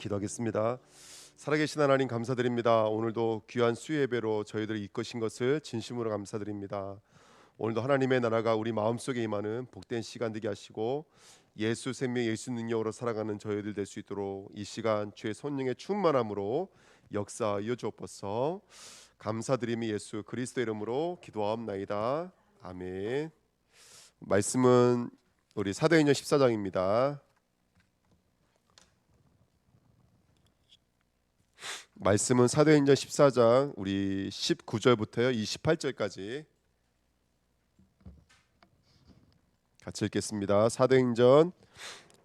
기도하겠습니다. 살아계신 하나님 감사드립니다. 오늘도 귀한 수요예배로 저희들을 이끄신 것을 진심으로 감사드립니다. 오늘도 하나님의 나라가 우리 마음속에 임하는 복된 시간 되게 하시고 예수 생명 예수 능력으로 살아가는 저희들 될 수 있도록 이 시간 주의 성령의 충만함으로 역사하여 주옵소서. 감사드리며 예수 그리스도 이름으로 기도하옵나이다. 아멘. 말씀은 우리 사도행전 14장입니다. 말씀은 사도행전 14장 우리 19절부터요 28절까지 같이 읽겠습니다. 사도행전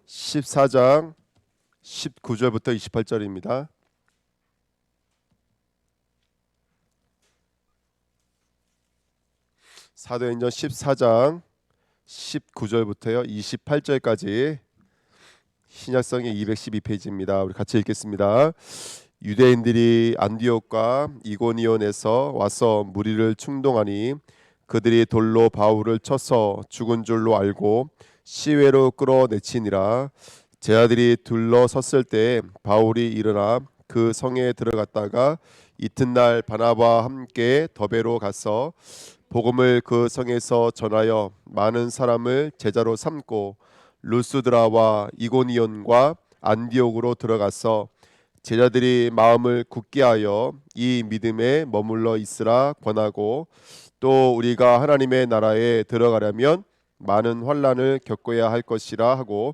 14장 19절부터 28절입니다. 사도행전 14장 19절부터요 28절까지 신약성의 212페이지입니다. 우리 같이 읽겠습니다. 유대인들이 안디옥과 이고니온에서 와서 무리를 충동하니 그들이 돌로 바울을 쳐서 죽은 줄로 알고 시외로 끌어내치니라. 제자들이 둘러섰을 때 바울이 일어나 그 성에 들어갔다가 이튿날 바나바와 함께 더베로 가서 복음을 그 성에서 전하여 많은 사람을 제자로 삼고 루스드라와 이고니온과 안디옥으로 들어가서 제자들이 마음을 굳게 하여 이 믿음에 머물러 있으라 권하고 또 우리가 하나님의 나라에 들어가려면 많은 환난을 겪어야 할 것이라 하고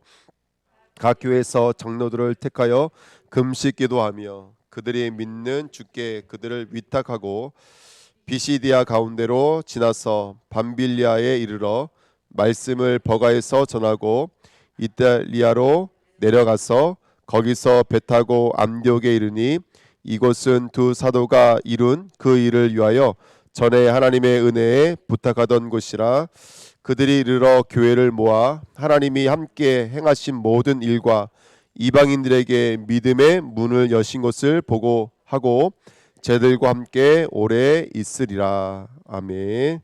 각 교회에서 장로들을 택하여 금식 기도하며 그들이 믿는 주께 그들을 위탁하고 비시디아 가운데로 지나서 밤빌리아에 이르러 말씀을 버가에서 전하고 이탈리아로 내려가서 거기서 배 타고 안디옥에 이르니 이곳은 두 사도가 이룬 그 일을 위하여 전에 하나님의 은혜에 부탁하던 곳이라. 그들이 이르러 교회를 모아 하나님이 함께 행하신 모든 일과 이방인들에게 믿음의 문을 여신 것을 보고 하고 제들과 함께 오래 있으리라. 아멘.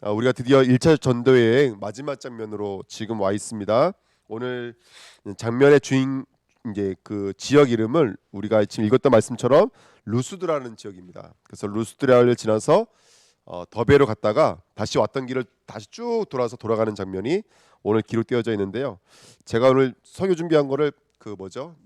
우리가 드디어 1차 전도여행 마지막 장면으로 지금 와 있습니다. 오늘 장면의 주인 이제 그 지역 이름을 우리가 지금 읽었던 말씀처럼 루스드라는 지역입니다. 그래서 루스드라를 지나서 더베로 갔다가 다시 왔던 길을 다시 쭉 돌아서 돌아가는 장면이 오늘 기록되어져 있는데요. 제가 오늘 설교 준비한 거를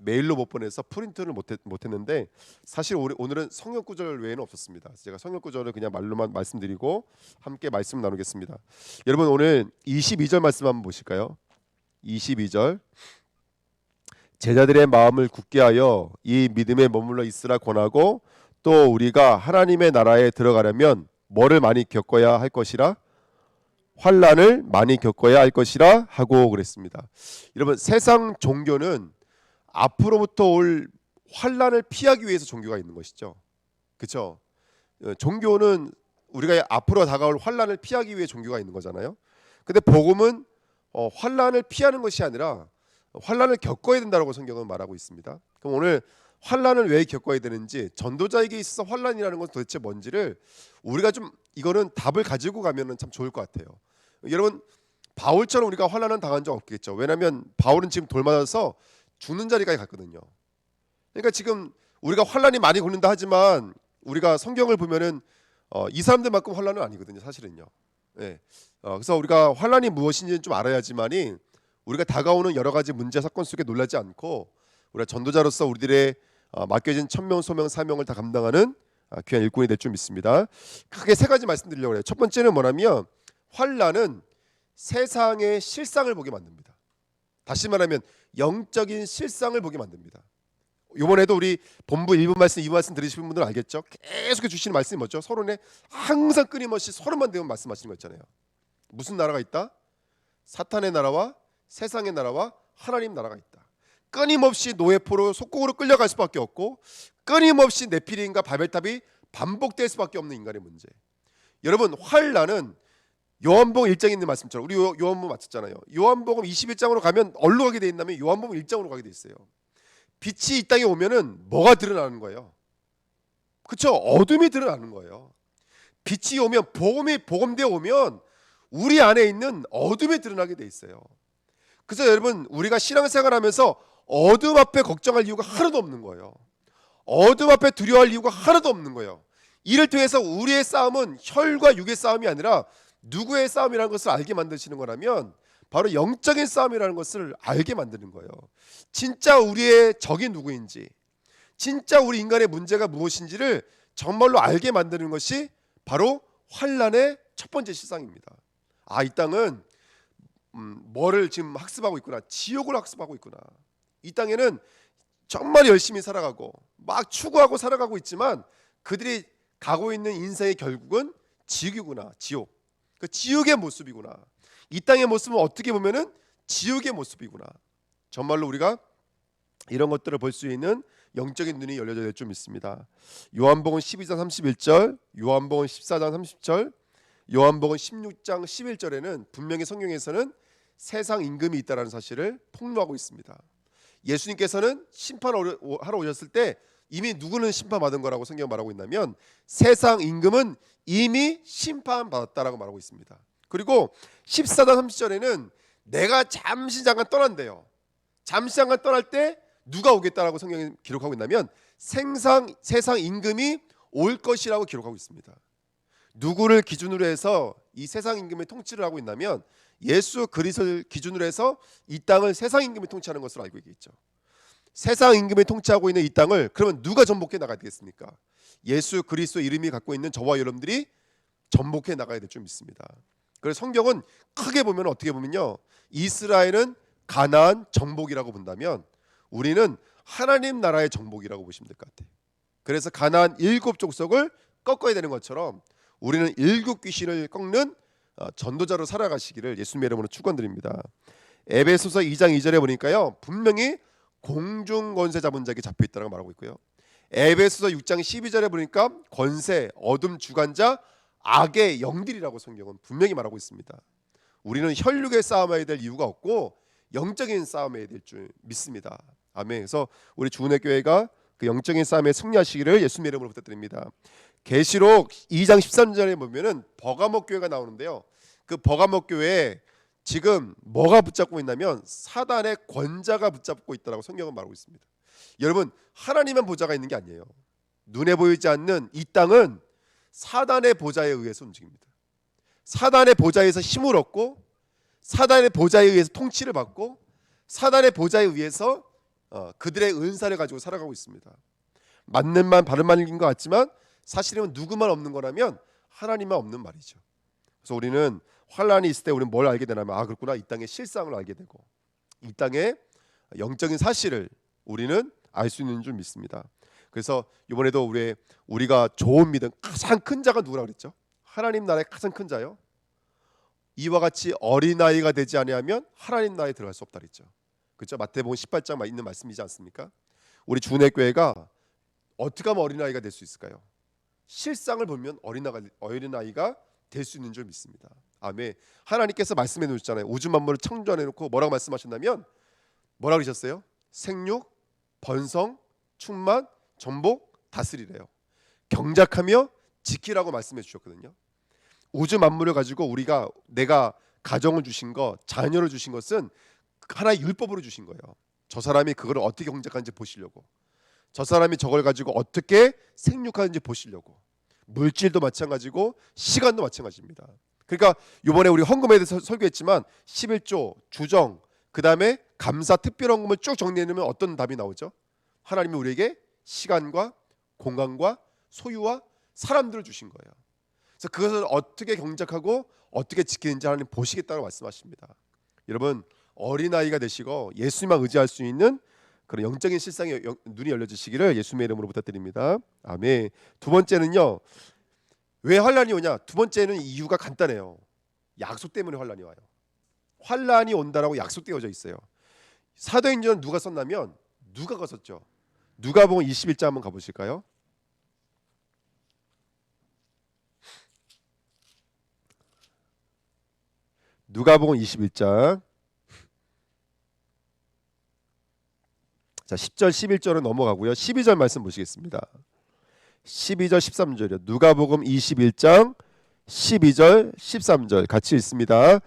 메일로 못 보내서 프린트를 못했는데 사실 오늘은 성경 구절 외에는 없었습니다. 제가 성경 구절을 그냥 말로만 말씀드리고 함께 말씀 나누겠습니다. 여러분 오늘 22절 말씀 한번 보실까요? 22절 제자들의 마음을 굳게 하여 이 믿음에 머물러 있으라 권하고 또 우리가 하나님의 나라에 들어가려면 뭐를 많이 겪어야 할 것이라? 환난을 많이 겪어야 할 것이라 하고 그랬습니다. 여러분 세상 종교는 앞으로부터 올 환난을 피하기 위해서 종교가 있는 것이죠. 그렇죠? 종교는 우리가 앞으로 다가올 환난을 피하기 위해 종교가 있는 거잖아요. 근데 복음은 환난을 피하는 것이 아니라 환난을 겪어야 된다고 성경은 말하고 있습니다. 그럼 오늘 환난을 왜 겪어야 되는지, 전도자에게 있어서 환난이라는 건 도대체 뭔지를 우리가 좀 이거는 답을 가지고 가면은 참 좋을 것 같아요. 여러분 바울처럼 우리가 환난은 당한 적 없겠죠. 왜냐하면 바울은 지금 돌 맞아서 죽는 자리까지 갔거든요. 그러니까 지금 우리가 환난이 많이 오는다 하지만 우리가 성경을 보면은 이 사람들만큼 환난은 아니거든요, 사실은요. 네. 그래서 우리가 환난이 무엇인지는 좀 알아야지만이 우리가 다가오는 여러 가지 문제 사건 속에 놀라지 않고 우리가 전도자로서 우리들의 맡겨진 천명 소명 사명을 다 감당하는 귀한 일꾼이 될 줄 믿습니다. 크게 세 가지 말씀드리려고 해요. 첫 번째는 뭐냐면 환난은 세상의 실상을 보게 만듭니다. 다시 말하면 영적인 실상을 보게 만듭니다. 이번에도 우리 본부 1부 말씀 2부 말씀 들으시는 분들은 알겠죠? 계속 주시는 말씀이 뭐죠? 서론에 항상 끊임없이 서론만 대면 말씀하시는 거 있잖아요. 무슨 나라가 있다? 사탄의 나라와 세상의 나라와 하나님 나라가 있다. 끊임없이 노예포로 속국으로 끌려갈 수밖에 없고 끊임없이 네피림과 바벨탑이 반복될 수밖에 없는 인간의 문제. 여러분 환난은 요한복음 1장에 있는 말씀처럼 우리 요한복음 맞췄잖아요. 요한복음 21장으로 가면 어디로 가게 돼 있냐면 요한복음 1장으로 가게 돼 있어요. 빛이 이 땅에 오면은 뭐가 드러나는 거예요? 그렇죠? 어둠이 드러나는 거예요. 빛이 오면 복음이 복음되어 오면 우리 안에 있는 어둠이 드러나게 돼 있어요. 그래서 여러분 우리가 신앙생활하면서 어둠 앞에 걱정할 이유가 하나도 없는 거예요. 어둠 앞에 두려워할 이유가 하나도 없는 거예요. 이를 통해서 우리의 싸움은 혈과 육의 싸움이 아니라 누구의 싸움이라는 것을 알게 만드시는 거라면 바로 영적인 싸움이라는 것을 알게 만드는 거예요. 진짜 우리의 적이 누구인지, 진짜 우리 인간의 문제가 무엇인지를 정말로 알게 만드는 것이 바로 환난의 첫 번째 실상입니다. 아, 이 땅은 뭐를 지금 학습하고 있구나. 지옥을 학습하고 있구나. 이 땅에는 정말 열심히 살아가고 막 추구하고 살아가고 있지만 그들이 가고 있는 인생의 결국은 지옥이구나. 지옥. 그 지옥의 모습이구나. 이 땅의 모습은 어떻게 보면은 지옥의 모습이구나. 정말로 우리가 이런 것들을 볼 수 있는 영적인 눈이 열려져야 될 줄 믿습니다. 요한복음 12장 31절, 요한복음 14장 30절, 요한복음 16장 11절에는 분명히 성경에서는 세상 임금이 있다라는 사실을 폭로하고 있습니다. 예수님께서는 심판하러 오셨을 때 이미 누구는 심판받은 거라고 성경 말하고 있냐면 세상 임금은 이미 심판받았다라고 말하고 있습니다. 그리고 14장 30절에는 내가 잠시 잠깐 떠난대요. 잠시 잠깐 떠날 때 누가 오겠다라고 성경이 기록하고 있냐면 세상 임금이 올 것이라고 기록하고 있습니다. 누구를 기준으로 해서 이 세상 임금의 통치를 하고 있냐면 예수 그리스도를 기준으로 해서 이 땅을 세상 임금이 통치하는 것으로 알고 있겠죠. 세상 임금이 통치하고 있는 이 땅을 그러면 누가 전복해 나가야 되겠습니까? 예수 그리스도 이름이 갖고 있는 저와 여러분들이 전복해 나가야 될 줄 믿습니다. 그래서 성경은 크게 보면 어떻게 보면요, 이스라엘은 가나안 정복이라고 본다면 우리는 하나님 나라의 정복이라고 보시면 될 것 같아요. 그래서 가나안 7 족속을 꺾어야 되는 것처럼 우리는 7 귀신을 꺾는 전도자로 살아가시기를 예수님의 이름으로 축원드립니다. 에베소서 2장 2절에 보니까요, 분명히 공중 권세 잡은 자에게 잡혀 있다고 말하고 있고요. 에베소서 6장 12절에 보니까 권세, 어둠 주관자, 악의 영들이라고 성경은 분명히 말하고 있습니다. 우리는 혈육의 싸움해야 될 이유가 없고 영적인 싸움해야 될 줄 믿습니다. 아멘. 그래서 우리 주은혜 교회가 그 영적인 싸움에 승리하시기를 예수님의 이름으로 부탁드립니다. 계시록 2장 13절에 보면은 버가목 교회가 나오는데요. 그 버가목 교회에 지금 뭐가 붙잡고 있냐면 사단의 권자가 붙잡고 있다라고 성경은 말하고 있습니다. 여러분, 하나님의 보좌가 있는 게 아니에요. 눈에 보이지 않는 이 땅은 사단의 보좌에 의해서 움직입니다. 사단의 보좌에서 힘을 얻고 사단의 보좌에 의해서 통치를 받고 사단의 보좌에 의해서 그들의 은사를 가지고 살아가고 있습니다. 맞는 말 바른 말인 것 같지만 사실은 누구만 없는 거라면 하나님만 없는 말이죠. 그래서 우리는 환란이 있을 때 우리는 뭘 알게 되냐면 아, 그렇구나, 이 땅의 실상을 알게 되고 이 땅의 영적인 사실을 우리는 알 수 있는 줄 믿습니다. 그래서 이번에도 우리가 좋은 믿음 가장 큰 자가 누구라 그랬죠? 하나님 나라의 가장 큰 자요. 이와 같이 어린아이가 되지 아니하면 하나님 나라에 들어갈 수 없다 그랬죠. 그렇죠? 마태복음 18장 있는 말씀이지 않습니까? 우리 주은혜 교회가 어떻게 하면 어린아이가 될 수 있을까요? 실상을 보면 어린아이가 될 수 있는 줄 믿습니다. 아멘. 하나님께서 말씀해 놓으셨잖아요. 우주 만물을 창조해 놓고 뭐라고 말씀하셨냐면 뭐라고 그러셨어요? 생육, 번성, 충만, 전복, 다스리래요. 경작하며 지키라고 말씀해 주셨거든요. 우주 만물을 가지고 내가 가정을 주신 것, 자녀를 주신 것은 하나의 율법으로 주신 거예요. 저 사람이 그걸 어떻게 경작하는지 보시려고, 저 사람이 저걸 가지고 어떻게 생육하는지 보시려고. 물질도 마찬가지고 시간도 마찬가지입니다. 그러니까 이번에 우리 헌금에 대해서 설교했지만 11조, 주정, 그 다음에 감사, 특별헌금을 쭉 정리해놓으면 어떤 답이 나오죠? 하나님이 우리에게 시간과 공간과 소유와 사람들을 주신 거예요. 그래서 그것을 어떻게 경작하고 어떻게 지키는지 하나님 보시겠다고 말씀하십니다. 여러분, 어린아이가 되시고 예수님만 의지할 수 있는 그런 영적인 실상에 눈이 열려지시기를 예수님의 이름으로 부탁드립니다. 아멘. 두 번째는요, 왜 환란이 오냐? 두 번째는 이유가 간단해요. 약속 때문에 환란이 와요. 환란이 온다라고 약속되어져 있어요. 사도행전은 누가 썼냐면 누가가 썼죠. 누가복음 21장 한번 가보실까요? 누가복음 21장. 자, 10절 11절은 넘어가고요. 12절 말씀 보시겠습니다. 12절 13절이요. 누가복음 21장 12절, 13절 같이 읽습니다.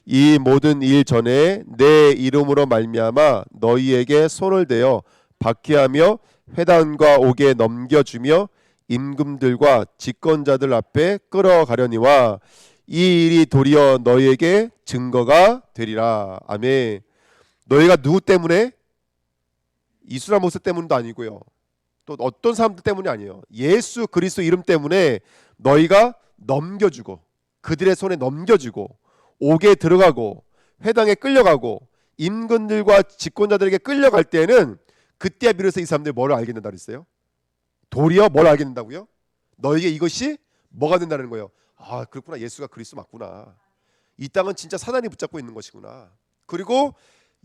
이 모든 일 전에 내 이름으로 말미암아 너희에게 손을 대어 박해하며 회당과 옥에 넘겨주며 임금들과 집권자들 앞에 끌어가려니와 이 일이 도리어 너희에게 증거가 되리라. 아멘. 너희가 누구 때문에? 이스라엘 모세 때문도 아니고요. 또 어떤 사람들 때문이 아니에요. 예수 그리스도 이름 때문에 너희가 넘겨주고 그들의 손에 넘겨주고 옥에 들어가고 회당에 끌려가고 임금들과 집권자들에게 끌려갈 때는 그때에 비로소 이 사람들이 뭘 알게 된다 그랬어요? 도리어 뭘 알게 된다고요? 너에게 이것이 뭐가 된다는 거예요. 아 그렇구나, 예수가 그리스도 맞구나. 이 땅은 진짜 사단이 붙잡고 있는 것이구나. 그리고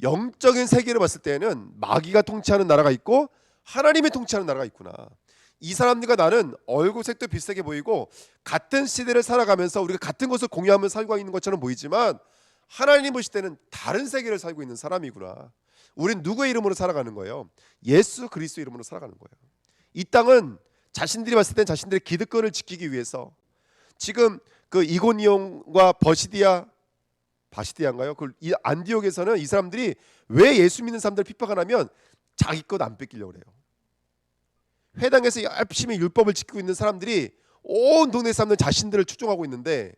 영적인 세계를 봤을 때는 마귀가 통치하는 나라가 있고 하나님이 통치하는 나라가 있구나. 이 사람들과 나는 얼굴색도 비슷하게 보이고 같은 시대를 살아가면서 우리가 같은 것을 공유하며 살고 있는 것처럼 보이지만 하나님 보실 때는 다른 세계를 살고 있는 사람이구나. 우린 누구의 이름으로 살아가는 거예요? 예수 그리스도 이름으로 살아가는 거예요. 이 땅은 자신들이 봤을 땐 자신들의 기득권을 지키기 위해서 지금 그 이고니온과 바시디아인가요? 그 안디옥에서는 이 사람들이 왜 예수 믿는 사람들 핍박을 하면 자기 것 안 뺏기려고 그래요. 회당에서 열심히 율법을 지키고 있는 사람들이 온 동네 사람들 자신들을 추종하고 있는데,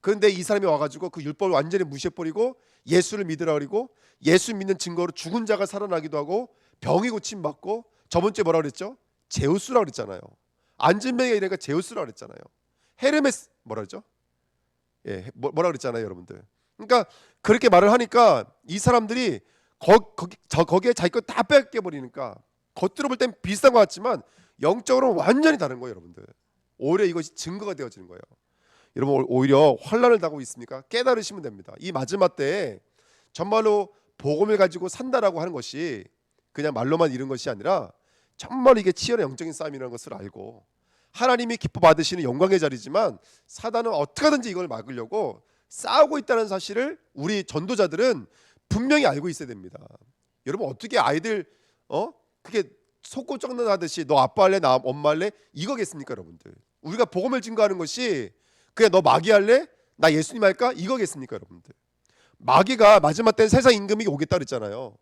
그런데 이 사람이 와가지고 그 율법을 완전히 무시해버리고 예수를 믿으라 그러고 예수 믿는 증거로 죽은 자가 살아나기도 하고 병이 고침받고, 저번 주에 뭐라 그랬죠? 제우스라 그랬잖아요. 안진뱅이가 이래니까 제우스라 그랬잖아요. 헤르메스 뭐라 그랬죠? 예, 뭐라 그랬잖아요, 여러분들. 그러니까 그렇게 말을 하니까 이 사람들이 거기에 자기 거 다 뺏겨버리니까 겉으로 볼 땐 비슷한 것 같지만 영적으로는 완전히 다른 거예요, 여러분들. 오히려 이것이 증거가 되어지는 거예요. 여러분 오히려 환난을 당하고 있습니까? 깨달으시면 됩니다. 이 마지막 때에 정말로 복음을 가지고 산다라고 하는 것이 그냥 말로만 이룬 것이 아니라 정말 이게 치열한 영적인 싸움이라는 것을 알고 하나님이 기뻐 받으시는 영광의 자리지만 사단은 어떻게든지 이걸 막으려고 싸우고 있다는 사실을 우리 전도자들은 분명히 알고 있어야 됩니다. 여러분 어떻게 아이들 그게 속고 썩는다듯이 너 아빠 할래 나 엄마 할래 이거겠습니까, 여러분들? 우리가 복음을 증거하는 것이 그냥 너 마귀 할래 나 예수님 할까 이거겠습니까, 여러분들? 마귀가 마지막 때는 세상 임금이 오겠다 그랬잖아요.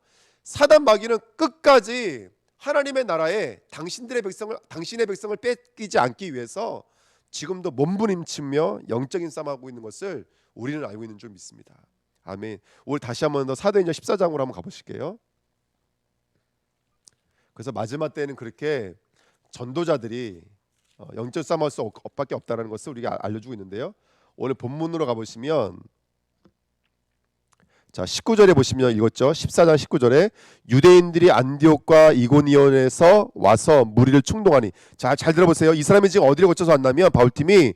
사단 마귀는 끝까지 하나님의 나라에 당신의 백성을 뺏기지 않기 위해서 지금도 몸부림치며 영적인 싸움하고 있는 것을 우리는 알고 있는 줄 믿습니다. 아멘. 오늘 다시 한번 더 사도행전 14장으로 한번 가보실게요. 그래서 마지막 때는 그렇게 전도자들이 영적 싸움할 수 밖에 없다는 것을 우리가 알려주고 있는데요. 오늘 본문으로 가보시면 자 19절에 보시면 읽었죠. 14장 19절에 유대인들이 안디옥과 이고니온에서 와서 무리를 충동하니, 잘 들어보세요. 이 사람이 지금 어디를 거쳐서 왔냐면 바울팀이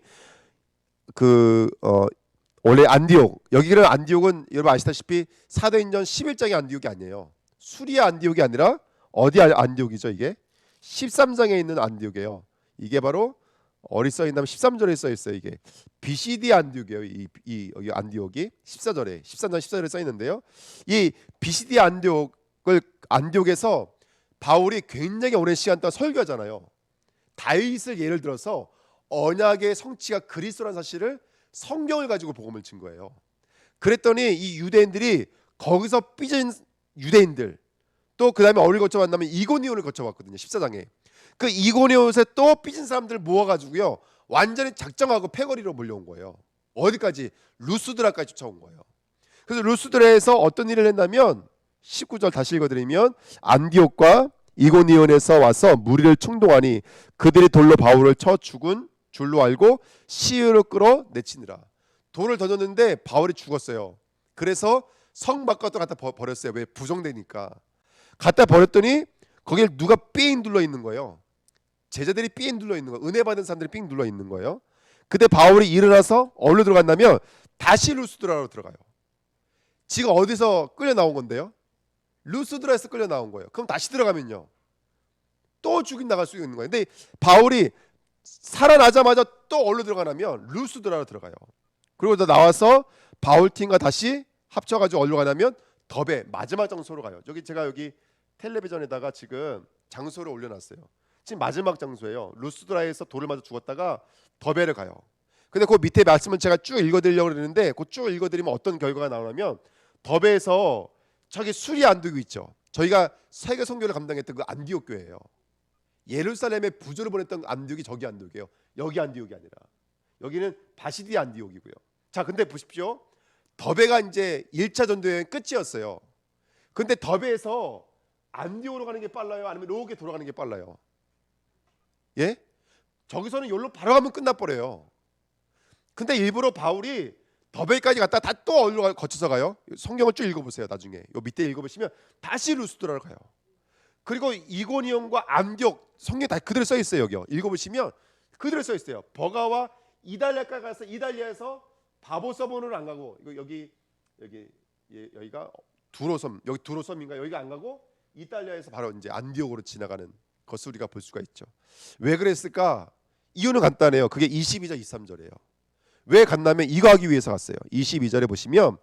원래 안디옥, 여기는 안디옥은 여러분 아시다시피 사도행전 11장의 안디옥이 아니에요. 수리아 안디옥이 아니라 어디 안디옥이죠? 이게 13장에 있는 안디옥이에요. 이게 바로 어디 써 있냐면 13절에 써 있어요. 이게 BCD 안디옥이에요. 여기 안디옥이 14절에 13장 14절에 써 있는데요. 이 BCD 안디옥에서 바울이 굉장히 오랜 시간 동안 설교하잖아요. 다윗을 예를 들어서 언약의 성취가 그리스도라는 사실을 성경을 가지고 복음을 친 거예요. 그랬더니 이 유대인들이 거기서 삐진 유대인들 또 그 다음에 어디를 거쳐 왔냐면 이고니온을 거쳐 왔거든요. 14장에 그 이고니온에 또 삐진 사람들을 모아가지고요 완전히 작정하고 패거리로 몰려온 거예요. 어디까지? 루스드라까지 쫓아온 거예요. 그래서 루스드라에서 어떤 일을 했냐면 19절 다시 읽어드리면 안디옥과 이고니온에서 와서 무리를 충동하니 그들이 돌로 바울을 쳐 죽은 줄로 알고 시위로 끌어내치니라. 돌을 던졌는데 바울이 죽었어요. 그래서 성 바깥으로 갖다 버렸어요. 왜? 부정되니까. 갖다 버렸더니 거기에 누가 삥 눌러 있는 거예요. 제자들이 삥 눌러 있는 거예요. 은혜 받은 사람들이 삥 눌러 있는 거예요. 그때 바울이 일어나서 어디로 들어갔냐면 다시 루스드라로 들어가요. 지금 어디서 끌려 나온 건데요? 루스드라에서 끌려 나온 거예요. 그럼 다시 들어가면요 또 죽인 나갈 수 있는 거예요. 근데 바울이 살아나자마자 또 어디로 들어가냐면 루스드라로 들어가요. 그리고 또 나와서 바울 팀과 다시 합쳐가지고 어디로 가냐면 더베 마지막 장소로 가요. 제가 여기 텔레비전에다가 지금 장소를 올려놨어요. 지금 마지막 장소예요. 루스드라에서 돌을 맞아 죽었다가 더베를 가요. 근데 그 밑에 말씀은 제가 쭉 읽어드리려고 그러는데 그 쭉 읽어드리면 어떤 결과가 나오냐면 덥에서 저기 수리 안디옥 있죠. 저희가 세계 선교를 감당했던 그 안디옥 교회예요. 예루살렘에 부조를 보냈던 안디옥이 저기 안디옥이에요. 여기 안디옥이 아니라 여기는 바시디 안디옥이고요. 자, 근데 보십시오. 더베가 이제 1차 전도여행 끝이었어요. 근데 더베에서 안디옥으로 가는 게 빨라요? 아니면 로게 돌아가는 게 빨라요? 예? 저기서는 여기로 바로 가면 끝나버려요. 근데 일부러 바울이 더베까지 갔다 다 또 어디로 거쳐서 가요? 성경을 쭉 읽어보세요. 나중에 요 밑에 읽어보시면 다시 루스드라로 가요. 그리고 이고니온과 안디옥 성경 다 그대로 써 있어요. 여기요. 읽어보시면 그대로 써 있어요. 버가와 이달리아까지 가서 이달리아에서 바보섬으로 안 가고 여기가 두로섬, 여기 두로섬인가 여기가 안 가고 이탈리아에서 바로 이제 안디옥으로 지나가는 것을 우리가 볼 수가 있죠. 왜 그랬을까? 이유는 간단해요. 그게 22절 23절이에요. 왜 갔냐면 이거 하기 위해서 갔어요. 22절에 보시면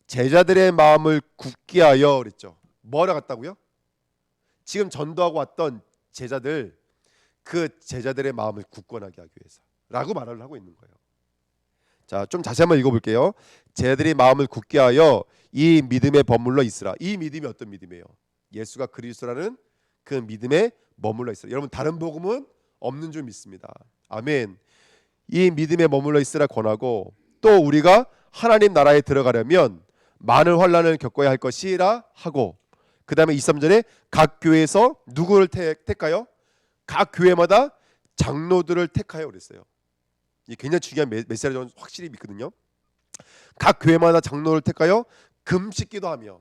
제자들의 마음을 굳게 하여 그랬죠. 뭐하러 갔다고요? 지금 전도하고 왔던 제자들, 그 제자들의 마음을 굳건하게 하기 위해서 라고 말을 하고 있는 거예요. 자, 좀 자세히 한번 읽어볼게요. 제자들이 마음을 굳게 하여 이 믿음에 머물러 있으라. 이 믿음이 어떤 믿음이에요? 예수가 그리스도라는 그 믿음에 머물러 있어요. 여러분 다른 복음은 없는 줄 믿습니다. 아멘. 이 믿음에 머물러 있으라 권하고 또 우리가 하나님 나라에 들어가려면 많은 환난을 겪어야 할 것이라 하고 그 다음에 23절에 각 교회에서 누구를 택하여? 각 교회마다 장로들을 택하여 그랬어요. 이게 굉장히 중요한 메시지를 저는 확실히 믿거든요. 각 교회마다 장로를 택하여 금식기도 하며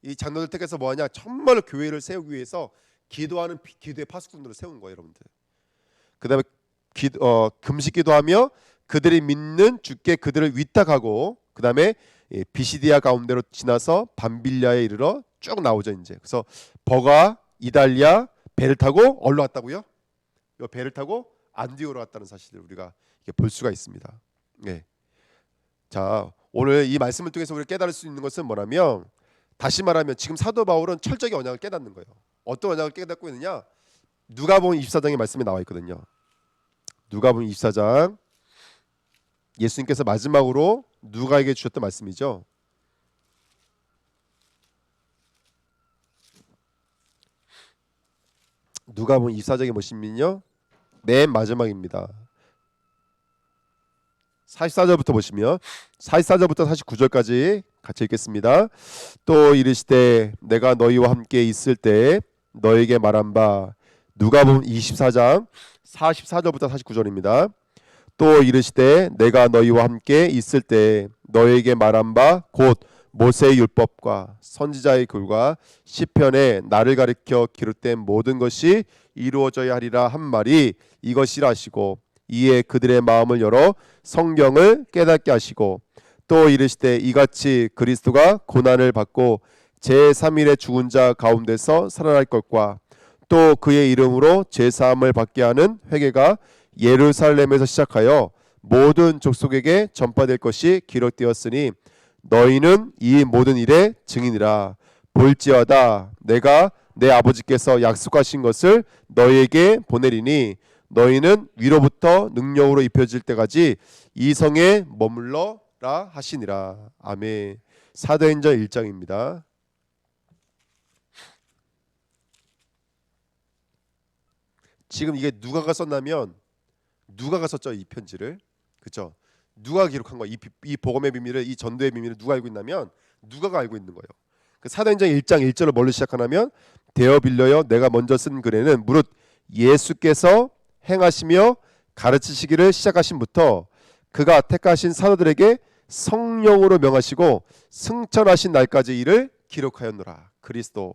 이 장로들 택해서 뭐하냐? 정말로 교회를 세우기 위해서 기도하는 기도의 파수꾼들을 세운 거예요, 여러분들. 그 다음에 금식기도 하며 그들이 믿는 주께 그들을 위탁하고 그 다음에 비시디아 가운데로 지나서 밤빌리아에 이르러 쭉 나오죠 이제. 그래서 버가 이달리아 배를 타고 어디로 갔다고요? 이 배를 타고 안디옥으로 갔다는 사실을 우리가 볼 수가 있습니다. 네. 자, 오늘 이 말씀을 통해서 우리가 깨달을 수 있는 것은 뭐냐면 다시 말하면 지금 사도 바울은 철저하게 언약을 깨닫는 거예요. 어떤 언약을 깨닫고 있느냐? 누가복음 24장의 말씀에 나와 있거든요. 누가복음 24장 예수님께서 마지막으로 누가에게 주셨던 말씀이죠. 누가복음 24장에 보시면요. 맨 마지막입니다. 44절부터 보시면 44절부터 49절까지 같이 읽겠습니다. 또 이르시되 내가 너희와 함께 있을 때 너에게 말한 바 누가복음 24장 44절부터 49절입니다. 또 이르시되 내가 너희와 함께 있을 때 너에게 말한 바 곧 모세의 율법과 선지자의 글과 시편에 나를 가리켜 기록된 모든 것이 이루어져야 하리라 한 말이 이것이라 하시고 이에 그들의 마음을 열어 성경을 깨닫게 하시고 또 이르시되 이같이 그리스도가 고난을 받고 제3일에 죽은 자 가운데서 살아날 것과 또 그의 이름으로 제사함을 받게 하는 회개가 예루살렘에서 시작하여 모든 족속에게 전파될 것이 기록되었으니 너희는 이 모든 일의 증인이라. 볼지어다 내가 내 아버지께서 약속하신 것을 너희에게 보내리니 너희는 위로부터 능력으로 입혀질 때까지 이 성에 머물러라 하시니라. 아멘. 사도행전 1장입니다. 지금 이게 누가가 썼냐면 누가가 썼죠, 이 편지를. 그렇죠? 누가 기록한 거야? 이 복음의 비밀을, 이 전도의 비밀을 누가 알고 있냐면 누가가 알고 있는 거예요. 그 사도행전 1장 1절을 뭘로 시작하냐면 되어 빌려요 내가 먼저 쓴 글에는 무릇 예수께서 행하시며 가르치시기를 시작하신부터 그가 택하신 사도들에게 성령으로 명하시고 승천하신 날까지 이를 기록하였노라. 그리스도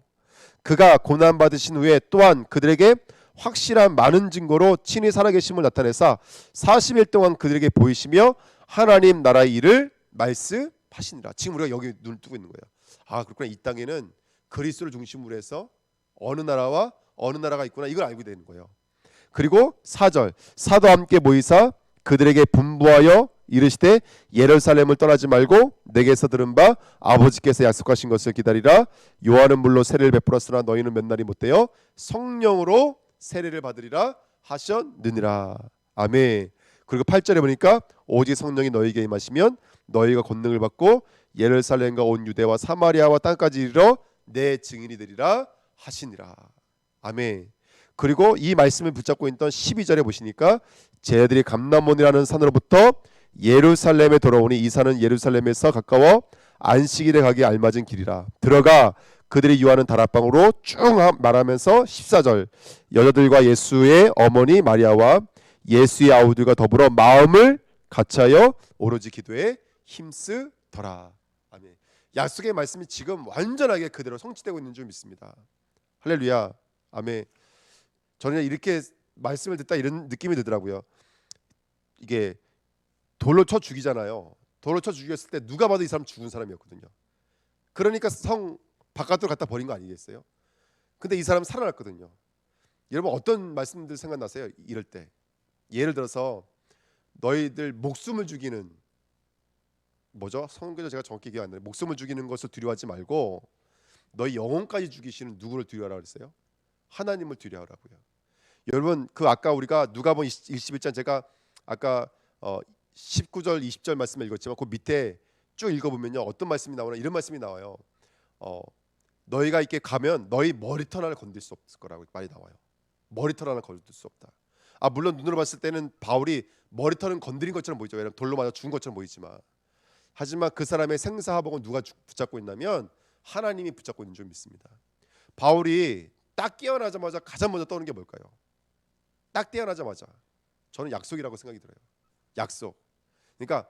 그가 고난 받으신 후에 또한 그들에게 확실한 많은 증거로 친히 살아계심을 나타내사 40일 동안 그들에게 보이시며 하나님 나라의 일을 말씀하시니라. 지금 우리가 여기 눈을 뜨고 있는 거예요. 아, 그렇구나. 이 땅에는 그리스도를 중심으로 해서 어느 나라와 어느 나라가 있구나, 이걸 알게 되는 거예요. 그리고 4절 사도와 함께 모이사 그들에게 분부하여 이르시되 예루살렘을 떠나지 말고 내게서 들은 바 아버지께서 약속하신 것을 기다리라. 요한은 물로 세례를 베풀었으나 너희는 몇 날이 못되어 성령으로 세례를 받으리라 하셨느니라. 아멘. 그리고 8절에 보니까 오직 성령이 너희에게 임하시면 너희가 권능을 받고 예루살렘과 온 유대와 사마리아와 땅까지 이르러 내 증인이 되리라 하시니라. 아멘. 그리고 이 말씀을 붙잡고 있던 12절에 보시니까 쟤들이 감람몬이라는 산으로부터 예루살렘에 돌아오니 이 산은 예루살렘에서 가까워 안식일에 가기 알맞은 길이라. 들어가 그들이 유하는 다락방으로 쭉 말하면서 14절 여자들과 예수의 어머니 마리아와 예수의 아우들과 더불어 마음을 같이하여 오로지 기도에 힘쓰더라. 아멘. 약속의 말씀이 지금 완전하게 그대로 성취되고 있는 줄 믿습니다. 할렐루야. 아멘. 저는 이렇게 말씀을 듣다 이런 느낌이 들더라고요. 이게 돌로 쳐 죽이잖아요. 돌로 쳐 죽였을 때 누가 봐도 이 사람 죽은 사람이었거든요. 그러니까 성 바깥으로 갖다 버린 거 아니겠어요? 근데 이 사람 살아났거든요. 여러분 어떤 말씀들 생각나세요? 이럴 때 예를 들어서 너희들 목숨을 죽이는 뭐죠? 성경에서 제가 정확히 기억 안 나요. 목숨을 죽이는 것을 두려워하지 말고 너희 영혼까지 죽이시는 누구를 두려워하라 그랬어요? 하나님을 두려워하라고요. 여러분 그 아까 우리가 누가복음 21장 제가 아까 19절 20절 말씀을 읽었지만 그 밑에 쭉 읽어보면요 어떤 말씀이 나오나 이런 말씀이 나와요. 너희가 이렇게 가면 너희 머리털 하나를 건들 수 없을 거라고 말이 나와요. 머리털 하나 건들 수 없다. 물론 눈으로 봤을 때는 바울이 머리털은 건드린 것처럼 보이죠. 왜냐하면 돌로 맞아 죽은 것처럼 보이지만 하지만 그 사람의 생사화복은 누가 붙잡고 있냐면 하나님이 붙잡고 있는 줄 믿습니다. 바울이 딱 깨어나자마자 가장 먼저 떠오르는 게 뭘까요? 딱 깨어나자마자 저는 약속이라고 생각이 들어요. 약속. 그러니까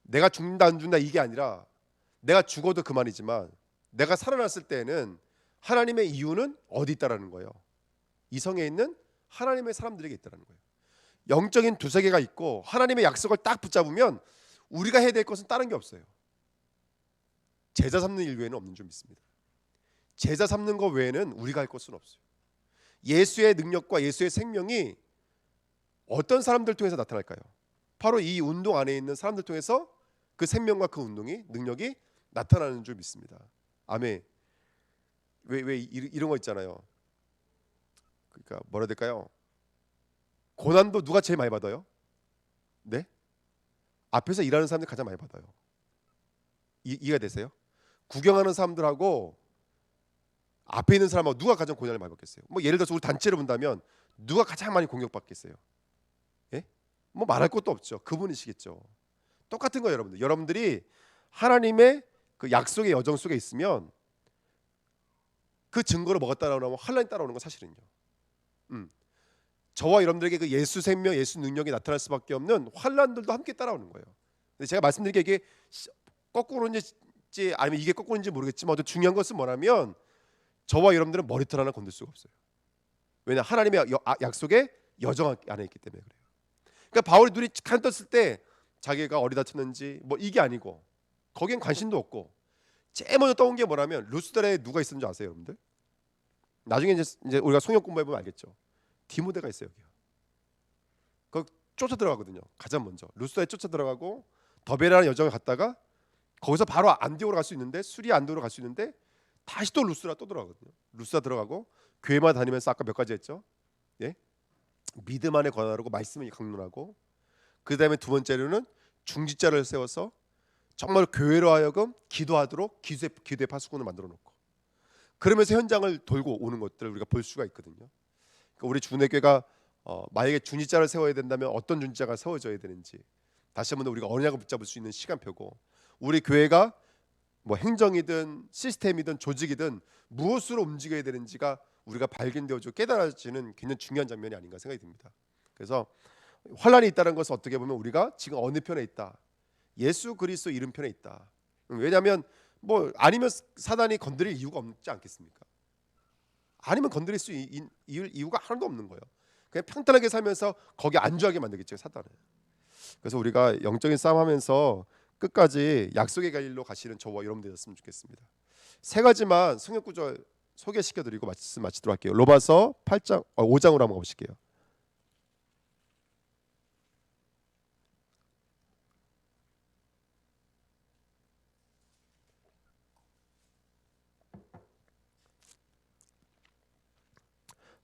내가 죽는다 안 죽는다 이게 아니라 내가 죽어도 그만이지만 내가 살아났을 때는 하나님의 이유는 어디 있다라는 거예요. 이 성에 있는 하나님의 사람들에게 있다라는 거예요. 영적인 두세계가 있고 하나님의 약속을 딱 붙잡으면 우리가 해야 될 것은 다른 게 없어요. 제자 삼는 일 외에는 없는 줄 믿습니다. 제자 삼는 것 외에는 우리가 할 것은 없어요. 예수의 능력과 예수의 생명이 어떤 사람들 통해서 나타날까요? 바로 이 운동 안에 있는 사람들 통해서 그 생명과 그 운동이 능력이 나타나는 줄 믿습니다. 아멘. 왜 이런 거 있잖아요. 그러니까 뭐라 해야 될까요? 고난도 누가 제일 많이 받아요? 네? 앞에서 일하는 사람들이 가장 많이 받아요. 이해가 되세요? 구경하는 사람들하고 앞에 있는 사람하고 누가 가장 고난을 많이 받겠어요? 뭐 예를 들어서 우리 단체를 본다면 누가 가장 많이 공격받겠어요? 예? 뭐 말할 것도 없죠. 그분이시겠죠. 똑같은 거예요, 여러분들. 여러분들이 하나님의 그 약속의 여정 속에 있으면 그 증거로 뭐가 따라오냐면 환란이 따라오는 건 사실은요. 저와 여러분들에게 그 예수 생명, 예수 능력이 나타날 수밖에 없는 환란들도 함께 따라오는 거예요. 근데 제가 말씀드린 게 이게 거꾸로인지 아니면 이게 거꾸로인지 모르겠지만 어떤 중요한 것은 뭐냐면 저와 여러분들은 머리털 하나 건들 수가 없어요. 왜냐 하나님의 약속의 여정 안에 있기 때문에 그래요. 그러니까 바울이 눈이 칸 떴을 때 자기가 어디다 쳤는지 뭐 이게 아니고 거기엔 관심도 없고 제일 먼저 떠온 게 뭐냐면 루스드라에 누가 있었는지 아세요, 여러분들? 나중에 이제 우리가 성경 공부해보면 알겠죠. 디모데가 있어요, 여기요. 그 쫓아 들어가거든요. 가장 먼저 루스드라에 쫓아 들어가고 더베라는 여정을 갔다가 거기서 바로 안디오로 갈 수 있는데 수리 안디오로 갈 수 있는데 다시 또 루스드라 또 들어가거든요. 루스드라 들어가고 교회만 다니면서 아까 몇 가지 했죠. 예? 믿음 안에 권하고 말씀을 강론하고 그 다음에 두 번째로는 중직자를 세워서 정말 교회로 하여금 기도하도록 기도의 파수꾼을 만들어 놓고 그러면서 현장을 돌고 오는 것들을 우리가 볼 수가 있거든요. 그러니까 우리 주내교가 만약에 중직자를 세워야 된다면 어떤 중직자가 세워져야 되는지 다시 한번 우리가 언약을 붙잡을 수 있는 시간표고 우리 교회가 뭐 행정이든 시스템이든 조직이든 무엇으로 움직여야 되는지가 우리가 발견되어지고 깨달아지는 굉장히 중요한 장면이 아닌가 생각이 듭니다. 그래서 환란이 있다는 것은 어떻게 보면 우리가 지금 어느 편에 있다. 예수 그리스도 이름 편에 있다. 왜냐하면 뭐 아니면 사단이 건드릴 이유가 없지 않겠습니까? 아니면 건드릴 수 있는 이유가 하나도 없는 거예요. 그냥 평탄하게 살면서 거기 안주하게 만들겠죠, 사단은. 그래서 우리가 영적인 싸움하면서 끝까지 약속의 길로 가시는 저와 여러분들 되었으면 좋겠습니다. 세 가지만 성경 구절 소개시켜드리고 말씀 마치도록 할게요. 로마서 8장 5장으로 한번 가보실게요.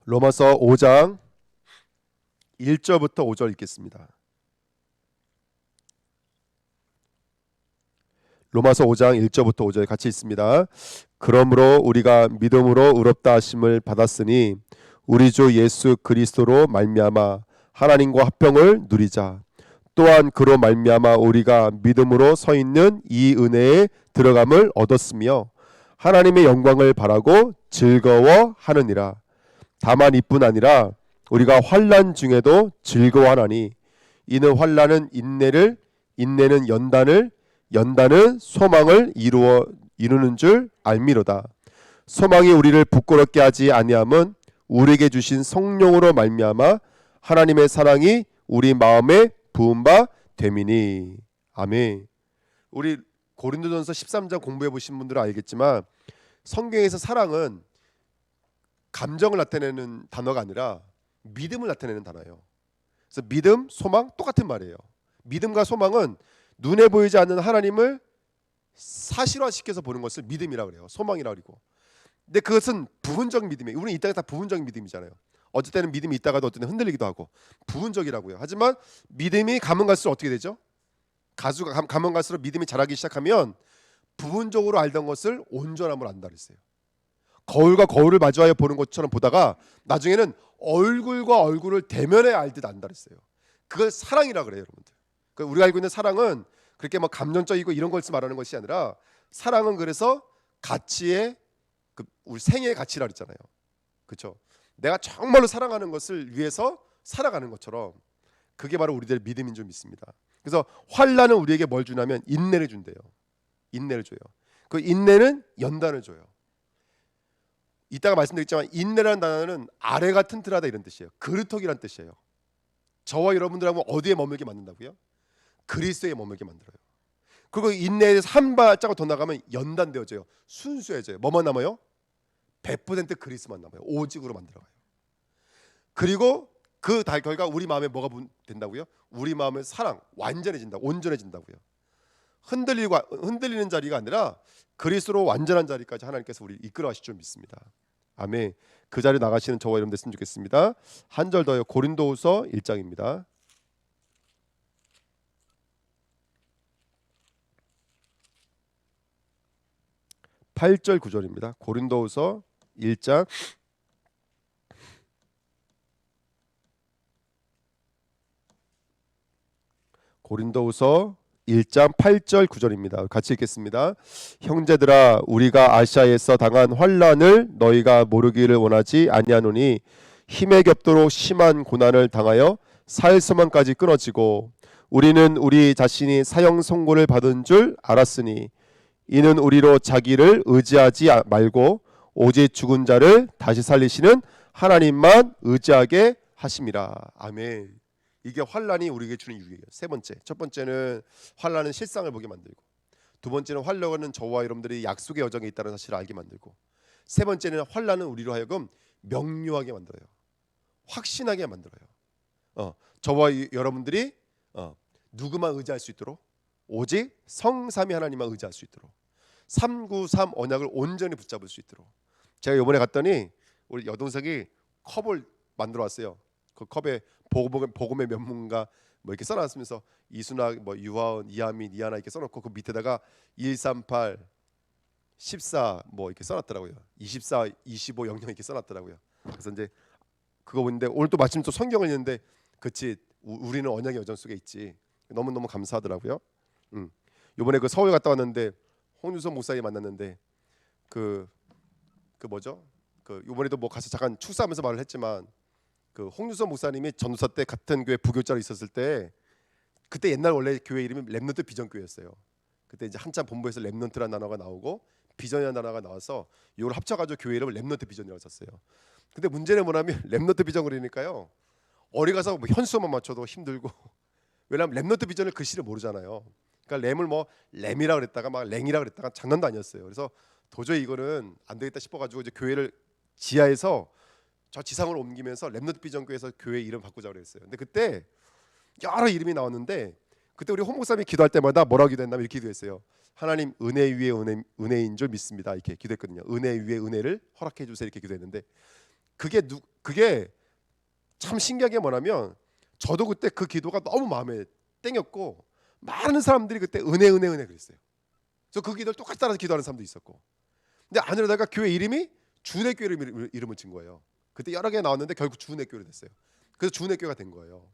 로마서 5장 1절부터 5절 읽겠습니다. 로마서 5장 1절부터 5절 같이 읽습니다. 그러므로 우리가 믿음으로 의롭다 하심을 받았으니 우리 주 예수 그리스도로 말미암아 하나님과 화평을 누리자. 또한 그로 말미암아 우리가 믿음으로 서 있는 이 은혜에 들어감을 얻었으며 하나님의 영광을 바라고 즐거워하느니라. 다만 이뿐 아니라 우리가 환난 중에도 즐거워하나니 이는 환난은 인내를, 인내는 연단을, 연단은 소망을 이루는 줄 알미로다. 소망이 우리를 부끄럽게 하지 아니함은 우리에게 주신 성령으로 말미암아 하나님의 사랑이 우리 마음에 부은 바 됨이니. 아멘. 우리 고린도전서 13장 공부해 보신 분들은 알겠지만 성경에서 사랑은 감정을 나타내는 단어가 아니라 믿음을 나타내는 단어예요. 그래서 믿음, 소망 똑같은 말이에요. 믿음과 소망은 눈에 보이지 않는 하나님을 사실화시켜서 보는 것을 믿음이라고 그래요. 소망이라고 그러고. 근데 그것은 부분적 믿음이에요. 우리는 이따가 다 부분적 믿음이잖아요. 어쩔 때는 믿음이 있다가도 어떨 때는 흔들리기도 하고 부분적이라고요. 하지만 믿음이 가면 갈수록 어떻게 되죠? 가면 갈수록 믿음이 자라기 시작하면 부분적으로 알던 것을 온전함으로 안다 그랬어요. 거울과 거울을 마주하여 보는 것처럼 보다가 나중에는 얼굴과 얼굴을 대면해 알듯 안다 그랬어요. 그걸 사랑이라고 그래요, 여러분들. 그러니까 우리가 알고 있는 사랑은 그렇게 뭐 감정적이고 이런 것을 말하는 것이 아니라 사랑은 그래서 가치의 우리 생애의 가치라 그랬잖아요. 그렇죠? 내가 정말로 사랑하는 것을 위해서 살아가는 것처럼 그게 바로 우리들의 믿음인 줄 믿습니다. 그래서 환난은 우리에게 뭘 주냐면 인내를 준대요. 인내를 줘요. 그 인내는 연단을 줘요. 이따가 말씀드렸지만 인내라는 단어는 아래가 튼튼하다 이런 뜻이에요. 그릇터기란 뜻이에요. 저와 여러분들하고 어디에 머물게 만든다고요? 그리스도에 머물게 만들어요. 그리고 인내에 대해서 한 발자국 더 나가면 연단되어져요. 순수해져요. 뭐만 남아요? 100% 그리스만 남아요. 오직으로 만들어가요. 그리고 그 결과 우리 마음에 뭐가 된다고요? 우리 마음의 사랑 완전해진다, 온전해진다고요. 흔들리는 자리가 아니라 그리스도로 완전한 자리까지 하나님께서 우리 이끌어 가실 줄 믿습니다. 아멘. 그 자리 나가시는 저와 여러분 됐으면 좋겠습니다. 한 절 더요. 고린도후서 1장입니다. (8절) (9절입니다) 고린도후서 1장 고린도후서 1장 8절 9절입니다. 같이 읽겠습니다. 형제들아 우리가 아시아에서 당한 환난을 너희가 모르기를 원하지 아니하노니 힘에 겹도록 심한 고난을 당하여 사흘소망까지 끊어지고 우리는 우리 자신이 사형 선고를 받은 줄 알았으니 이는 우리로 자기를 의지하지 말고 오직 죽은 자를 다시 살리시는 하나님만 의지하게 하심이라. 아멘. 이게 환난이 우리에게 주는 유익이에요. 세 번째, 첫 번째는 환난은 실상을 보게 만들고, 두 번째는 환난은 저와 여러분들이 약속의 여정에 있다는 사실을 알게 만들고, 세 번째는 환난은 우리로 하여금 명료하게 만들어요. 확신하게 만들어요. 저와 여러분들이 누구만 의지할 수 있도록, 오직 성삼위 하나님만 의지할 수 있도록, 393 언약을 온전히 붙잡을 수 있도록. 제가 이번에 갔더니 우리 여동생이 컵을 만들어 왔어요. 그 컵에 복음의 면문가 뭐 이렇게 써놨으면서 이순학, 뭐 유하은, 이하민, 이하나 이렇게 써놓고 그 밑에다가 138, 14 뭐 이렇게 써놨더라고요. 24, 25, 00 이렇게 써놨더라고요. 그래서 이제 그거 보는데 오늘 또 마침 또 성경을 읽는데, 그치 우리는 언약의 여정 속에 있지. 너무 감사하더라고요. 이번에 그 서울 갔다 왔는데 홍유선 목사님 만났는데 그 뭐죠? 그 이번에도 뭐 가서 잠깐 축사하면서 말을 했지만, 그 홍유선 목사님이 전도사 때 같은 교회 부교자로 있었을 때, 그때 옛날 원래 교회 이름이 렘넌트 비전교회였어요. 그때 이제 한참 본부에서 렘넌트라는 단어가 나오고 비전이라는 단어가 나와서 이걸 합쳐가지고 교회 이름을 렘넌트 비전이라고 썼어요. 근데 문제는 뭐냐면 렘넌트 비전 그러니까요, 어디 가서 뭐 현수만 맞춰도 힘들고 왜냐하면 렘넌트 비전을 글씨를 모르잖아요. 그러니까 렘을 뭐 렘이라 그랬다가 막 랭이라 그랬다가 장난도 아니었어요. 그래서 도저히 이거는 안 되겠다 싶어가지고 이제 교회를 지하에서 저 지상으로 옮기면서 렘넌트 비전교회에서 교회 이름 바꾸자 그랬어요. 근데 그때 여러 이름이 나왔는데, 그때 우리 홍 목사님이 기도할 때마다 뭐라고 기도했냐면 이렇게 기도했어요. 하나님 은혜 위에 은혜인 줄 믿습니다. 이렇게 기도했거든요. 은혜 위에 은혜를 허락해 주세요. 이렇게 기도했는데, 그게 참 신기한 게 뭐냐면, 저도 그때 그 기도가 너무 마음에 땡겼고 많은 사람들이 그때 은혜 그랬어요. 그래서 그 기도를 똑같이 따라서 기도하는 사람도 있었고. 근데 안으로다가 교회 이름이 주내교 이름을 진 거예요. 그때 여러 개 나왔는데 결국 주내교로 됐어요. 그래서 주내교가 된 거예요.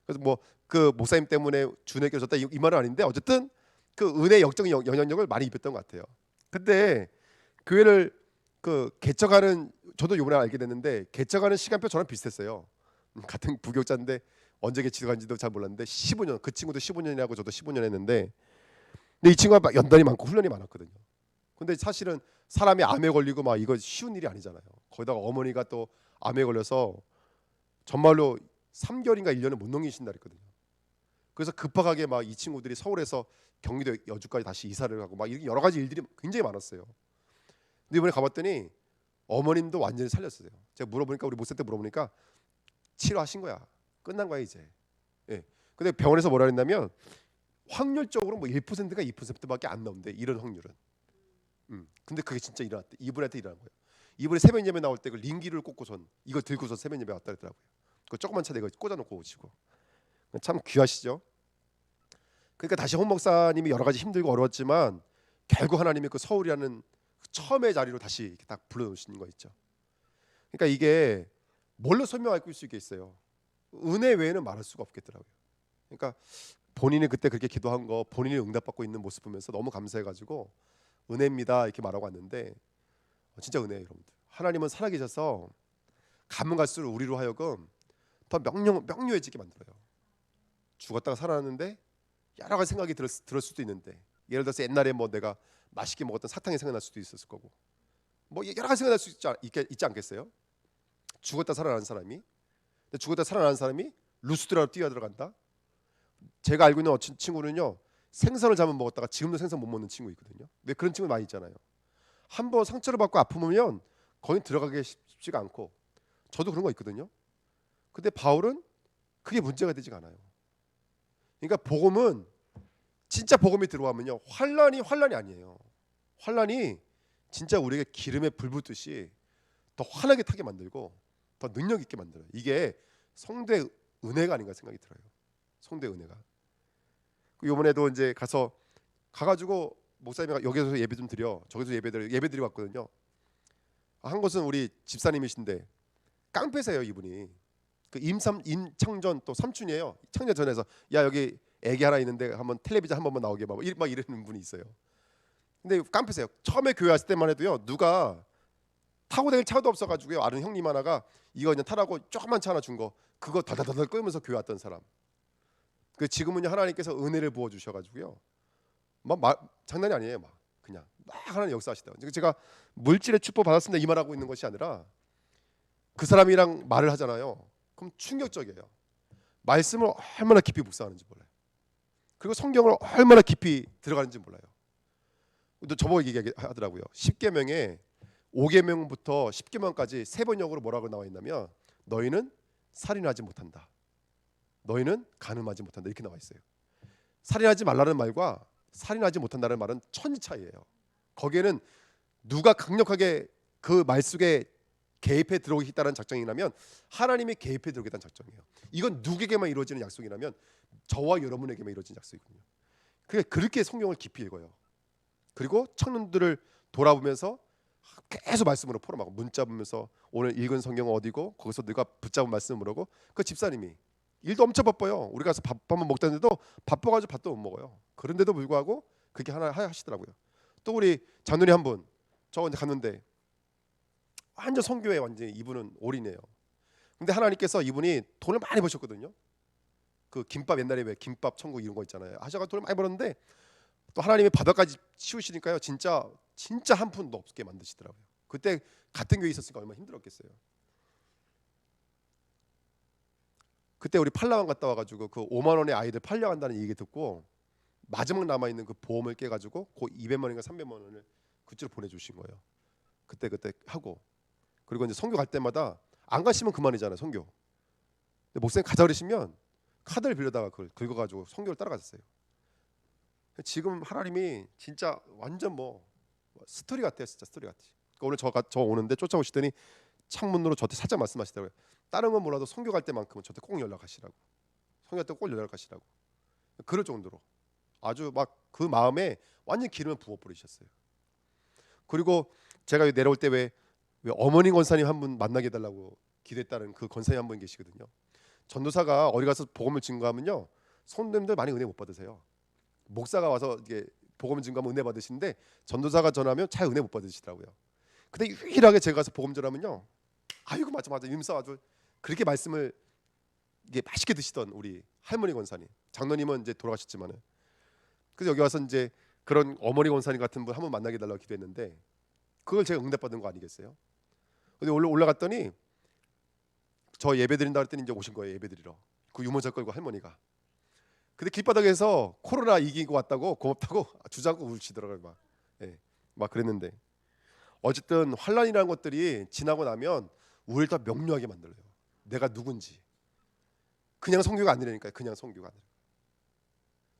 그래서 뭐 그 목사님 때문에 주내교 졌다 이 말은 아닌데 어쨌든 그 은혜 역적인 영향력을 많이 입혔던 것 같아요. 근데 교회를 그 개척하는 저도 이번에 알게 됐는데 개척하는 시간표 저랑 비슷했어요. 같은 부교자인데 언제 개척한지도 잘 몰랐는데 15년 그 친구도 15년이라고 저도 15년 했는데 근데 이 친구가 연단이 많고 훈련이 많았거든요. 근데 사실은 사람이 암에 걸리고 막 이거 쉬운 일이 아니잖아요. 거기다가 어머니가 또 암에 걸려서 정말로 3개월인가 1년을 못 넘기신다 그랬거든요. 그래서 급하게 막 이 친구들이 서울에서 경기도 여주까지 다시 이사를 하고 막 이렇게 여러 가지 일들이 굉장히 많았어요. 근데 이번에 가봤더니 어머님도 완전히 살렸어요. 제가 물어보니까 우리 목사 때 물어보니까 치료하신 거야. 끝난 거야 이제. 예. 근데 병원에서 뭐라 했냐면 확률적으로 뭐 1%가 2%밖에 안 나온대. 이런 확률은. 근데 그게 진짜 일어났대. 이분한테 일어난 거예요. 이분이 새벽 예배 나올 때 그 링기를 꽂고선 이거 들고서 새벽 예배 왔다 그러더라고요. 그 조그만 차대 이거 꽂아놓고 오시고. 참 귀하시죠. 그러니까 다시 홍 목사님이 여러 가지 힘들고 어려웠지만 결국 하나님이 그 서울이라는 처음의 자리로 다시 이렇게 딱 불러놓으시는 거 있죠. 그러니까 이게 뭘로 설명할 수 있겠어요. 은혜 외에는 말할 수가 없겠더라고요. 그러니까 본인이 그때 그렇게 기도한 거 본인이 응답받고 있는 모습 보면서 너무 감사해가지고 은혜입니다 이렇게 말하고 왔는데 진짜 은혜예요 여러분들. 하나님은 살아계셔서 가면 갈수록 우리로 하여금 더 명료해지게 만들어요. 죽었다가 살아났는데 여러 가지 생각이 들을 수도 있는데 예를 들어서 옛날에 뭐 내가 맛있게 먹었던 사탕이 생각날 수도 있었을 거고 뭐 여러 가지 생각날 수 있지 않겠어요? 죽었다 살아난 사람이 근데 죽었다 살아난 사람이 루스드라로 뛰어들어간다. 제가 알고 있는 친구는요 생선을 잘못 먹었다가 지금도 생선 못 먹는 친구 있거든요. 왜 그런 친구 많이 있잖아요. 한번 상처를 받고 아프면 거기 들어가기 쉽지가 않고 저도 그런 거 있거든요. 근데 바울은 그게 문제가 되지가 않아요. 그러니까 복음은 진짜 복음이 들어가면요 환란이 아니에요. 환란이 진짜 우리에게 기름에 불 붓듯이 더 환하게 타게 만들고 더 능력 있게 만들어요. 이게 성도의 은혜가 아닌가 생각이 들어요. 성도의 은혜가. 이번에도 이제 가가지고 목사님이 여기서 예배 좀 드려 저기서 예배드리고 왔거든요. 한 곳은 우리 집사님이신데 깡패세요 이분이. 그 임창전 또 삼촌이에요. 창녀전에서 야 여기 애기 하나 있는데 한번 텔레비전 한 번만 나오게 막 이러는 분이 있어요. 근데 깡패세요. 처음에 교회 왔을 때만 해도요 누가 타고 다닐 차도 없어가지고요 아는 형님 하나가 이거 그냥 타라고 조그만 차 하나 준 거 그거 다다다다 끌면서 교회 왔던 사람. 그 지금은요 하나님께서 은혜를 부어 주셔가지고요 장난이 아니에요. 그냥 하나님 역사하시다. 제가 물질의 축복 받았습니다 이 말하고 있는 것이 아니라 그 사람이랑 말을 하잖아요. 그럼 충격적이에요. 말씀을 얼마나 깊이 묵상하는지 몰라요. 그리고 성경을 얼마나 깊이 들어가는지 몰라요. 또 저보고 얘기하더라고요. 10계명에 5계명부터 10계명까지 세 번역으로 뭐라고 나와 있냐면 너희는 살인하지 못한다. 너희는 간음하지 못한다. 이렇게 나와 있어요. 살인하지 말라는 말과 살인하지 못한다는 말은 천지 차이예요. 거기에는 누가 강력하게 그 말 속에 개입해 들어오겠다는 작정이라면 하나님이 개입해 들어오겠다는 작정이에요. 이건 누구에게만 이루어지는 약속이라면 저와 여러분에게만 이루어지는 약속이거든요. 그렇게 성경을 깊이 읽어요. 그리고 청년들을 돌아보면서 계속 말씀으로 포럼하고 문자 보면서 오늘 읽은 성경은 어디고 거기서 네가 붙잡은 말씀을 뭐라고 그 집사님이 일도 엄청 바빠요. 우리 가서 밥 한번 먹다는데도 바빠가지고 밥도 못 먹어요. 그런데도 불구하고 그렇게 하나 하시더라고요. 또 우리 장로님 한 분 저 갔는데 완전 선교에 완전히 이분은 올인해요. 근데 하나님께서 이분이 돈을 많이 버셨거든요. 그 김밥 옛날에 왜 김밥 천국 이런 거 있잖아요. 하셔가 돈을 많이 벌었는데 또 하나님이 바다까지 치우시니까요. 진짜 한 푼도 없게 만드시더라고요. 그때 같은 교회 있었으니까 얼마나 힘들었겠어요. 그때 우리 팔라완 갔다 와가지고 그 5만 원의 아이들 팔려간다는 얘기 듣고 마지막 남아 있는 그 보험을 깨가지고 그 200만 원인가 300만 원을 그쪽으로 보내주신 거예요. 그때 하고 그리고 이제 선교 갈 때마다 안 가시면 그만이잖아요. 선교. 근데 목사님 가자 그러시면 카드를 빌려다가 그걸 긁어가지고 선교를 따라갔어요. 지금 하나님이 진짜 완전 뭐 스토리 같아요. 진짜 스토리 같아. 그러니까 오늘 저 오는데 쫓아오시더니 창문으로 저한테 살짝 말씀하시더라고요. 다른 건 몰라도 선교 갈 때만큼은 저한테 꼭 연락하시라고. 선교 갈 때 꼭 연락하시라고. 그럴 정도로 아주 막 그 마음에 완전 기름을 부어버리셨어요. 그리고 제가 내려올 때 왜 어머니 권사님 한 분 만나게 해달라고 기도했다는 그 권사님 한 분 계시거든요. 전도사가 어디 가서 복음을 증거하면요, 손님들 많이 은혜 못 받으세요. 목사가 와서 이게 복음 증거하면 은혜 받으시는데 전도사가 전하면 잘 은혜 못 받으시더라고요. 근데 유일하게 제가 가서 복음 전하면요, 아이고 맞아 이러면서 아주 그렇게 말씀을 이게 맛있게 드시던 우리 할머니 권사님, 장로님은 이제 돌아가셨지만은, 그래서 여기 와서 이제 그런 어머니 권사님 같은 분 한 번 만나게 해달라고 기도했는데 그걸 제가 응답받은 거 아니겠어요? 근데 올라갔더니 저 예배 드린다 그랬더니 이제 오신 거예요, 예배 드리러. 그 유모차 끌고 할머니가. 근데 길바닥에서 코로나 이기고 왔다고 고맙다고 주저앉고 울시더라고요. 막, 예, 막 그랬는데 어쨌든 환란이라는 것들이 지나고 나면 우리를 더 명료하게 만들어요. 내가 누군지. 그냥 선교가 아니라니까요. 그냥 선교가 아니라.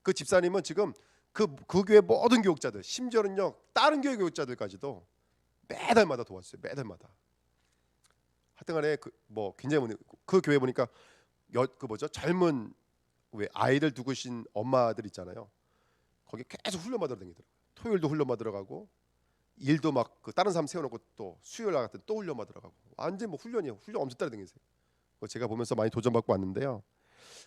그 집사님은 지금 그 교회 모든 교육자들, 심지어는요 다른 교회 교육자들까지도 매달마다 도왔어요. 매달마다. 하여튼간에 뭐 굉장히 그 교회 보니까 그 뭐죠, 젊은 왜 아이들 두고신 엄마들 있잖아요. 거기 계속 훈련받으러 다니더라고요. 토요일도 훈련받으러 가고, 일도 막 그 다른 사람 세워놓고 또 수요일 날 같은 또 훈련받으러 가고, 완전 뭐 훈련이에요. 훈련 엄청 따라 다니세요. 제가 보면서 많이 도전받고 왔는데요.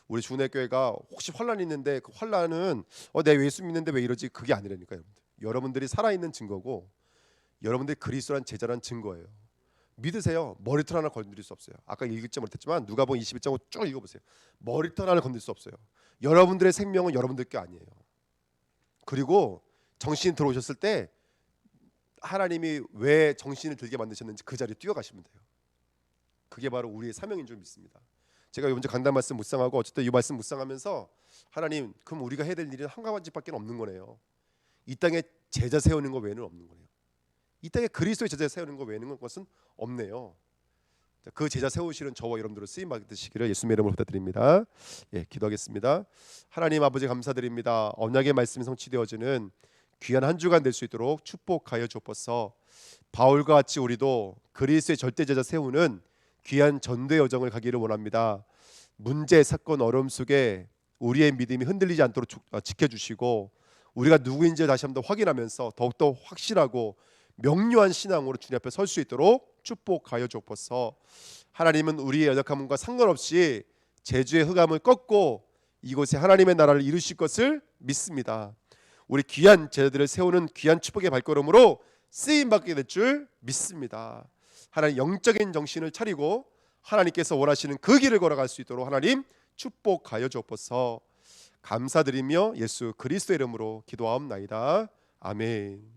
우리 주내교회가 혹시 환란이 있는데 그 환란은 내 예수 믿는데 왜 이러지, 그게 아니라니까요. 여러분들이 살아있는 증거고, 여러분들이 그리스도란 제자란 증거예요. 믿으세요. 머리털 하나 건드릴 수 없어요. 아까 읽지 못했지만 누가복음 21장 쭉 읽어보세요. 머리털 하나 건드릴 수 없어요. 여러분들의 생명은 여러분들 게 아니에요. 그리고 정신이 들어오셨을 때 하나님이 왜 정신을 들게 만드셨는지 그 자리에 뛰어가시면 돼요. 그게 바로 우리의 사명인 줄 믿습니다. 제가 이번 주 강단 말씀 묵상하고 어쨌든 이 말씀 묵상하면서, 하나님, 그럼 우리가 해야 될 일은 한 가지밖에 없는 거네요. 이 땅에 제자 세우는 거 외에는 없는 거네요. 이 땅에 그리스도의 제자 세우는 거 외에는 것은 없네요. 그 제자 세우시는 저와 여러분들을 쓰임 받으시기를 예수님의 이름으로 부탁드립니다. 예, 기도하겠습니다. 하나님 아버지 감사드립니다. 언약의 말씀이 성취되어지는 귀한 한 주간 될 수 있도록 축복하여 주옵소서. 바울과 같이 우리도 그리스도의 절대 제자 세우는 귀한 전도의 여정을 가기를 원합니다. 문제, 사건, 어려움 속에 우리의 믿음이 흔들리지 않도록 지켜주시고, 우리가 누구인지 다시 한번 확인하면서 더욱더 확실하고 명료한 신앙으로 주님 앞에 설 수 있도록 축복하여 주옵소서. 하나님은 우리의 연약함과 상관없이 제주의 흑암을 꺾고 이곳에 하나님의 나라를 이루실 것을 믿습니다. 우리 귀한 제자들을 세우는 귀한 축복의 발걸음으로 쓰임 받게 될 줄 믿습니다. 하나님, 영적인 정신을 차리고 하나님께서 원하시는 그 길을 걸어갈 수 있도록 하나님 축복하여 주옵소서. 감사드리며 예수 그리스도의 이름으로 기도하옵나이다. 아멘.